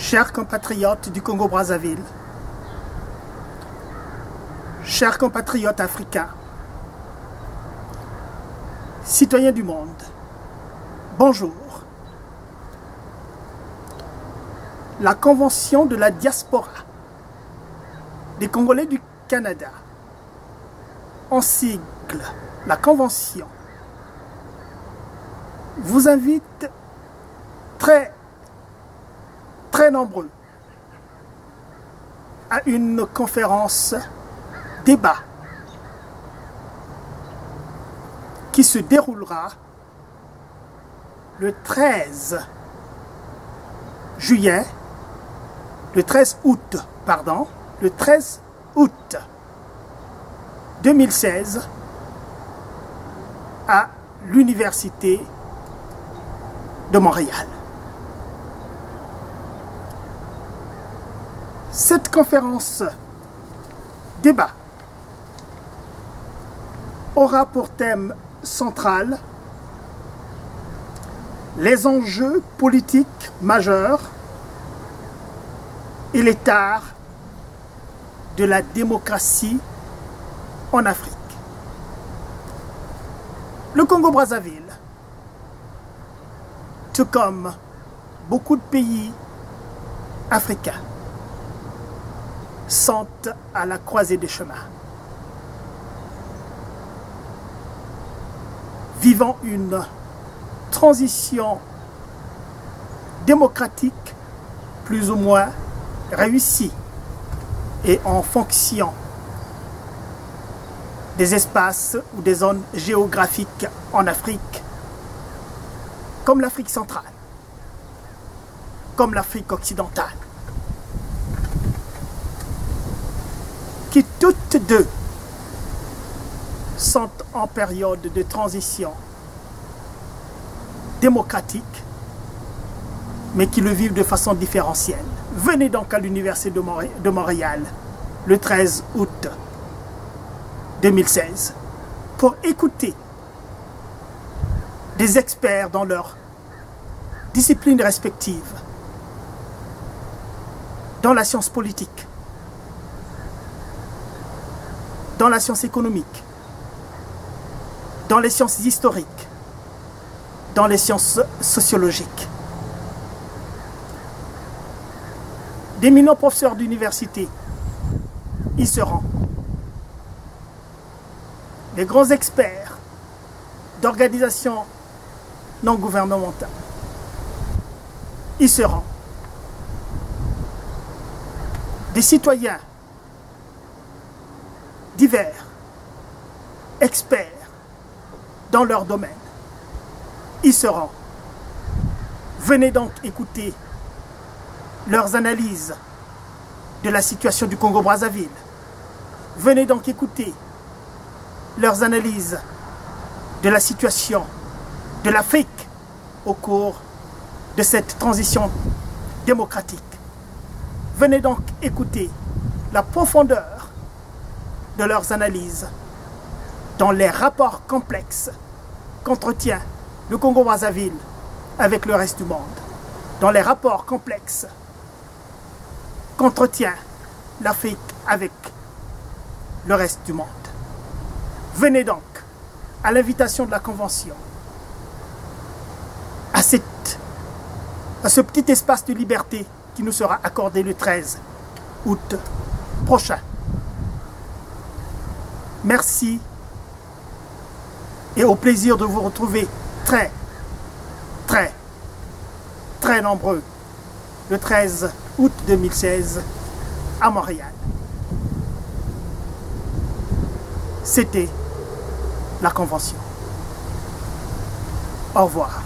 Chers compatriotes du Congo-Brazzaville, chers compatriotes africains, citoyens du monde, bonjour. La Convention de la diaspora des Congolais du Canada, en sigle la Convention, vous invite très nombreux à une conférence débat qui se déroulera le 13 août 2016 à l'Université de Montréal. Cette conférence débat aura pour thème central les enjeux politiques majeurs et les tares de la démocratie en Afrique. Le Congo-Brazzaville, tout comme beaucoup de pays africains, sont à la croisée des chemins. Vivant une transition démocratique plus ou moins réussie et en fonction des espaces ou des zones géographiques en Afrique, comme l'Afrique centrale, comme l'Afrique occidentale, qui toutes deux sont en période de transition démocratique, mais qui le vivent de façon différentielle. Venez donc à l'Université de Montréal le 13 août 2016 pour écouter des experts dans leurs disciplines respectives, dans la science politique, dans la science économique, dans les sciences historiques, dans les sciences sociologiques. D'éminents professeurs d'université y seront. Les grands experts d'organisations non gouvernementales y seront. Des citoyens divers, experts dans leur domaine, y seront. Venez donc écouter leurs analyses de la situation du Congo-Brazzaville. Venez donc écouter leurs analyses de la situation de l'Afrique au cours de cette transition démocratique. Venez donc écouter la profondeur de leurs analyses dans les rapports complexes qu'entretient le Congo-Brazzaville avec le reste du monde, dans les rapports complexes qu'entretient l'Afrique avec le reste du monde. Venez donc, à l'invitation de la Convention, à ce petit espace de liberté qui nous sera accordé le 13 août prochain. Merci et au plaisir de vous retrouver très nombreux le 13 août 2016 à Montréal. C'était la Convention. Au revoir.